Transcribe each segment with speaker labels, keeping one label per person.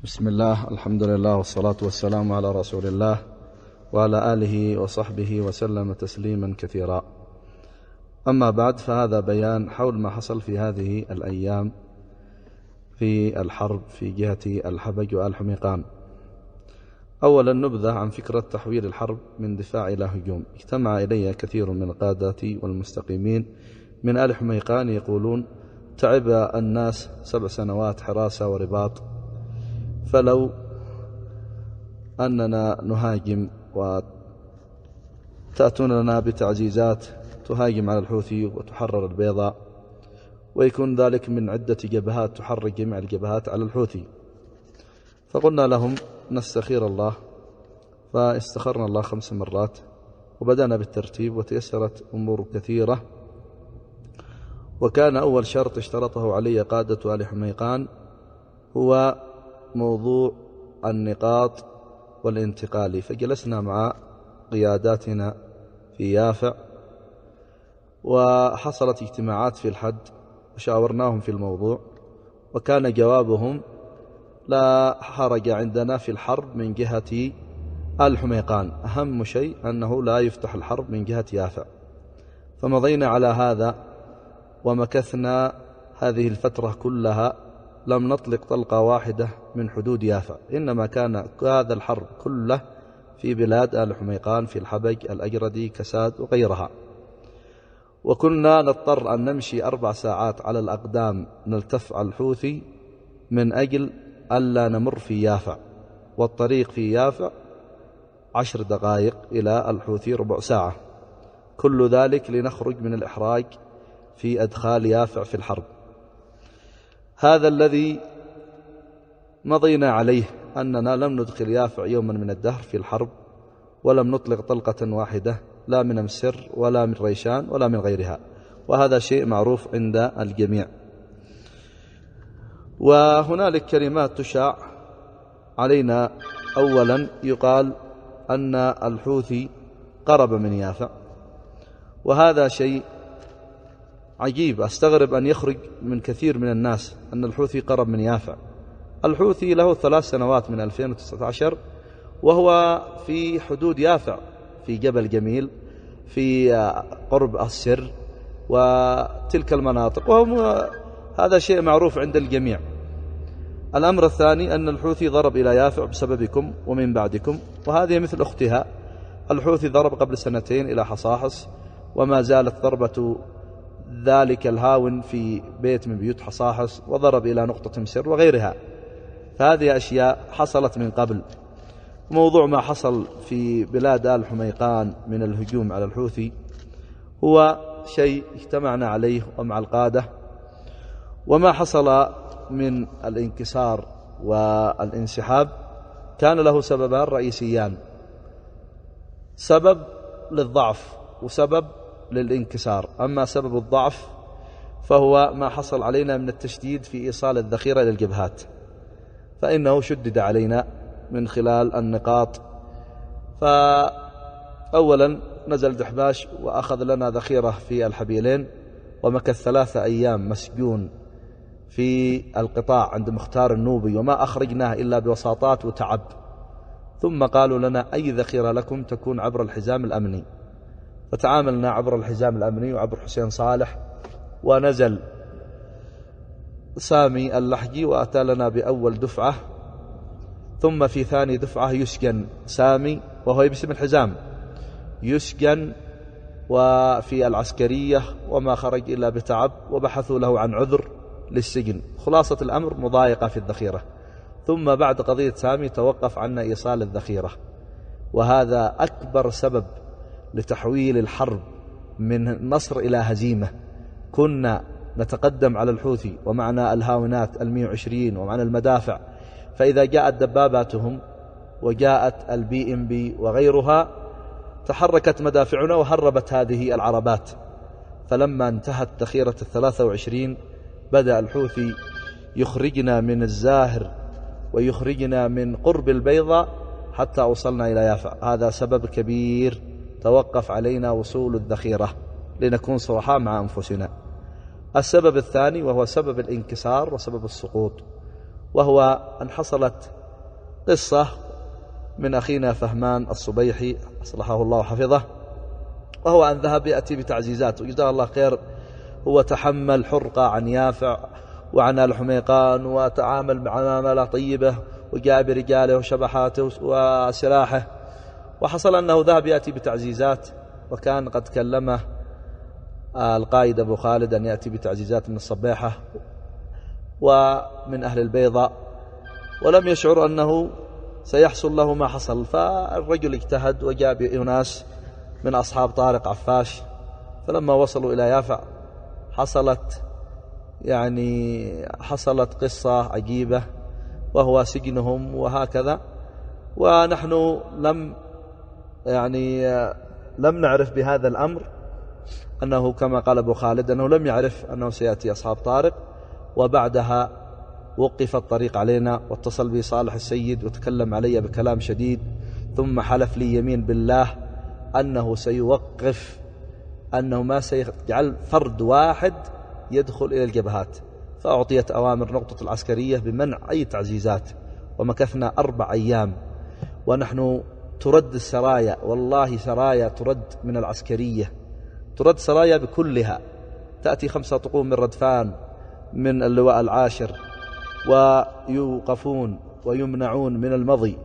Speaker 1: بسم الله، الحمد لله، والصلاة والسلام على رسول الله وعلى آله وصحبه وسلم تسليما كثيرا. أما بعد، فهذا بيان حول ما حصل في هذه الأيام في الحرب في جهة الحبج والحميقان. أولا نبذة عن فكرة تحويل الحرب من دفاع إلى هجوم. اجتمع إلي كثير من القادة والمستقيمين من آل حميقان يقولون: تعب الناس 7 سنوات حراسة ورباط، فلو أننا نهاجم وتأتون لنا بتعزيزات تهاجم على الحوثي وتحرر البيضاء، ويكون ذلك من عدة جبهات تحرك جميع الجبهات على الحوثي. فقلنا لهم نستخير الله، فاستخرنا الله 5 مرات وبدأنا بالترتيب وتيسرت أمور كثيرة. وكان أول شرط اشترطه علي قادة آل حميقان هو موضوع النقاط والانتقال. فجلسنا مع قياداتنا في يافع وحصلت اجتماعات في الحد وشاورناهم في الموضوع، وكان جوابهم: لا حرج عندنا في الحرب من جهة آل حميقان، أهم شيء أنه لا يفتح الحرب من جهة يافع. فمضينا على هذا ومكثنا هذه الفترة كلها لم نطلق طلقة واحدة من حدود يافع، إنما كان هذا الحرب كله في بلاد آل حميقان، في الحبج، الأجردي، كساد وغيرها. وكنا نضطر أن نمشي 4 ساعات على الأقدام نلتف على الحوثي من أجل ألا نمر في يافع، والطريق في يافع 10 دقائق، إلى الحوثي ربع ساعة. كل ذلك لنخرج من الإحراج في أدخال يافع في الحرب. هذا الذي مضينا عليه، أننا لم ندخل يافع يوما من الدهر في الحرب، ولم نطلق طلقة واحدة، لا من أمسر ولا من ريشان ولا من غيرها، وهذا شيء معروف عند الجميع. وهنالك كلمات تشاع علينا. أولا يقال أن الحوثي قرب من يافع، وهذا شيء عجيب. أستغرب أن يخرج من كثير من الناس أن الحوثي قرب من يافع. الحوثي له 3 سنوات من 2019 وهو في حدود يافع، في جبل جميل، في قرب السر وتلك المناطق، هذا شيء معروف عند الجميع. الأمر الثاني أن الحوثي ضرب إلى يافع بسببكم ومن بعدكم، وهذه مثل أختها. الحوثي ضرب قبل 2 سنين إلى حصاحص، وما زالت ضربة ذلك الهاون في بيت من بيوت حصاحص، وضرب إلى نقطة مسر وغيرها. فهذه أشياء حصلت من قبل. موضوع ما حصل في بلاد آل حميقان من الهجوم على الحوثي هو شيء اجتمعنا عليه ومع القادة. وما حصل من الانكسار والانسحاب كان له سببان رئيسيان: سبب للضعف وسبب للانكسار. أما سبب الضعف فهو ما حصل علينا من التشديد في إيصال الذخيرة إلى الجبهات، فإنه شدد علينا من خلال النقاط. فأولا نزل دحباش وأخذ لنا ذخيرة في الحبيلين، ومكث 3 أيام مسجون في القطاع عند مختار النوبي، وما أخرجناه إلا بوساطات وتعب. ثم قالوا لنا: أي ذخيرة لكم تكون عبر الحزام الأمني. فتعاملنا عبر الحزام الأمني وعبر حسين صالح، ونزل سامي اللحجي وأتى لنا بأول دفعة، ثم في ثاني دفعة يسجن سامي وهو باسم الحزام، يسجن وفي العسكرية، وما خرج إلا بتعب، وبحثوا له عن عذر للسجن. خلاصة الأمر مضايقة في الذخيرة. ثم بعد قضية سامي توقف عنا إيصال الذخيرة، وهذا أكبر سبب لتحويل الحرب من نصر إلى هزيمة. كنا نتقدم على الحوثي ومعنا الهاونات 120 ومعنا المدافع، فإذا جاءت دباباتهم وجاءت الBMP وغيرها تحركت مدافعنا وهربت هذه العربات. فلما انتهت ذخيرة 23 بدأ الحوثي يخرجنا من الزاهر ويخرجنا من قرب البيضاء حتى وصلنا إلى يافع. هذا سبب كبير توقف علينا وصول الذخيرة، لنكون صرحاء مع أنفسنا. السبب الثاني وهو سبب الانكسار وسبب السقوط، وهو أن حصلت قصة من أخينا فهمان الصبيحي أصلحه الله وحفظه، وهو أن ذهب يأتي بتعزيزات، وجزاه الله خير، هو تحمل حرقة عن يافع وعن الحميقان وتعامل معاملة طيبة، وجاء برجاله وشبحاته وسلاحه، وحصل أنه ذهب يأتي بتعزيزات، وكان قد كلمه القائد أبو خالد أن يأتي بتعزيزات من الصبيحة ومن أهل البيضاء، ولم يشعر أنه سيحصل له ما حصل. فالرجل اجتهد وجاء بأناس من أصحاب طارق عفاش، فلما وصلوا إلى يافع حصلت قصة عجيبة، وهو سجنهم وهكذا. ونحن لم نعرف بهذا الأمر، أنه كما قال أبو خالد أنه لم يعرف أنه سيأتي أصحاب طارق. وبعدها وقف الطريق علينا، واتصل بي صالح السيد وتكلم علي بكلام شديد، ثم حلف لي يمين بالله أنه سيوقف، أنه ما سيجعل فرد واحد يدخل إلى الجبهات. فأعطيت أوامر نقطة العسكرية بمنع أي تعزيزات، ومكثنا 4 أيام ونحن ترد السرايا، والله سرايا ترد من العسكرية، ترد سرايا بكلها، تأتي 5 طقوم من ردفان من اللواء العاشر، ويوقفون ويمنعون من المضي،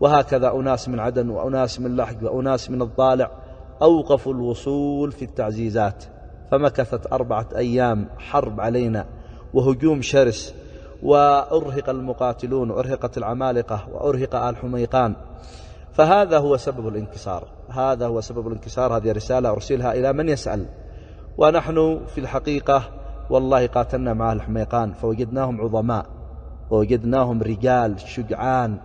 Speaker 1: وهكذا أناس من عدن وأناس من لحج وأناس من الضالع أوقفوا الوصول في التعزيزات. فمكثت 4 أيام حرب علينا وهجوم شرس، وأرهق المقاتلون وأرهقت العمالقة وأرهق آل حميقان. فهذا هو سبب الانكسار، هذا هو سبب الانكسار. هذه رسالة أرسلها إلى من يسأل. ونحن في الحقيقة والله قاتلنا مع الحميقان، فوجدناهم عظماء، ووجدناهم رجال شجعان،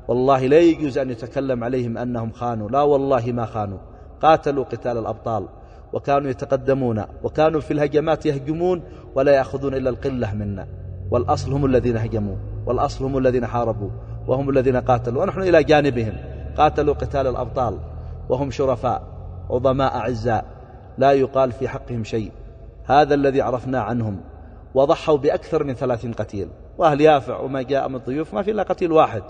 Speaker 1: والله لا يجوز أن يتكلم عليهم أنهم خانوا، لا والله ما خانوا، قاتلوا قتال الأبطال، وكانوا يتقدمون، وكانوا في الهجمات يهجمون ولا يأخذون إلا القلة منا، والأصل هم الذين هجموا، والأصل هم الذين حاربوا، وهم الذين قاتلوا، ونحن إلى جانبهم. قاتلوا قتال الأبطال وهم شرفاء عظماء أعزاء لا يقال في حقهم شيء، هذا الذي عرفنا عنهم. وضحوا بأكثر من 30 قتيل، وأهل يافع وما جاء من الضيوف ما في إلا قتيل واحد،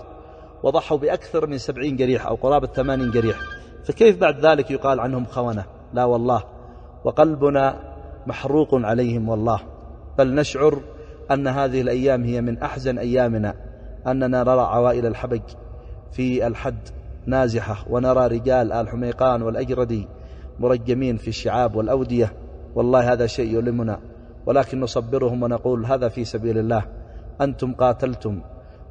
Speaker 1: وضحوا بأكثر من 70 جريح أو قرابة 80 جريح، فكيف بعد ذلك يقال عنهم خونة؟ لا والله، وقلبنا محروق عليهم والله، بل نشعر أن هذه الأيام هي من أحزن أيامنا، أننا نرى عوائل الحبج في الحد نازحة، ونرى رجال آل حميقان والأجردي مرجمين في الشعاب والأودية. والله هذا شيء يؤلمنا، ولكن نصبرهم ونقول هذا في سبيل الله. أنتم قاتلتم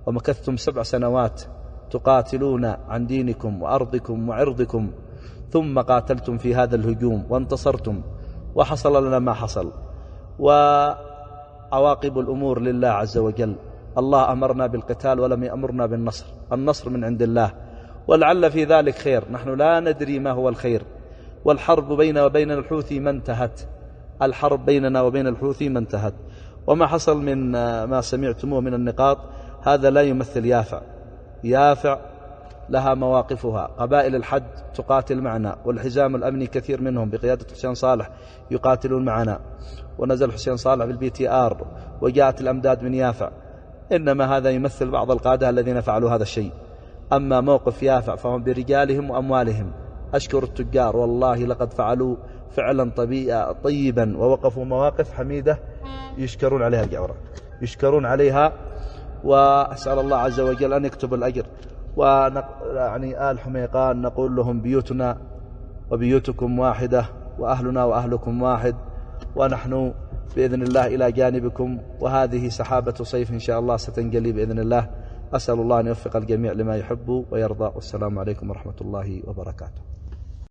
Speaker 1: ومكثتم 7 سنوات تقاتلون عن دينكم وأرضكم وعرضكم، ثم قاتلتم في هذا الهجوم وانتصرتم، وحصل لنا ما حصل، وعواقب الأمور لله عز وجل. الله أمرنا بالقتال ولم يأمرنا بالنصر، النصر من عند الله، ولعل في ذلك خير، نحن لا ندري ما هو الخير. والحرب بيننا وبين الحوثي ما انتهت، الحرب بيننا وبين الحوثي ما انتهت. وما حصل من ما سمعتموه من النقاط هذا لا يمثل يافع. يافع لها مواقفها، قبائل الحد تقاتل معنا، والحزام الأمني كثير منهم بقيادة حسين صالح يقاتلون معنا، ونزل حسين صالح بالBTR وجاءت الأمداد من يافع. إنما هذا يمثل بعض القادة الذين فعلوا هذا الشيء. أما موقف يافع فهم برجالهم وأموالهم. أشكر التجار، والله لقد فعلوا فعلا طيبا، ووقفوا مواقف حميدة يشكرون عليها الجورة، يشكرون عليها، وأسأل الله عز وجل أن يكتب الأجر. آل حميقان نقول لهم بيوتنا وبيوتكم واحدة، وأهلنا وأهلكم واحد، ونحن بإذن الله إلى جانبكم، وهذه سحابة صيف إن شاء الله ستنجلي بإذن الله. أسأل الله أن يوفق الجميع لما يحب ويرضى، والسلام عليكم ورحمة الله وبركاته.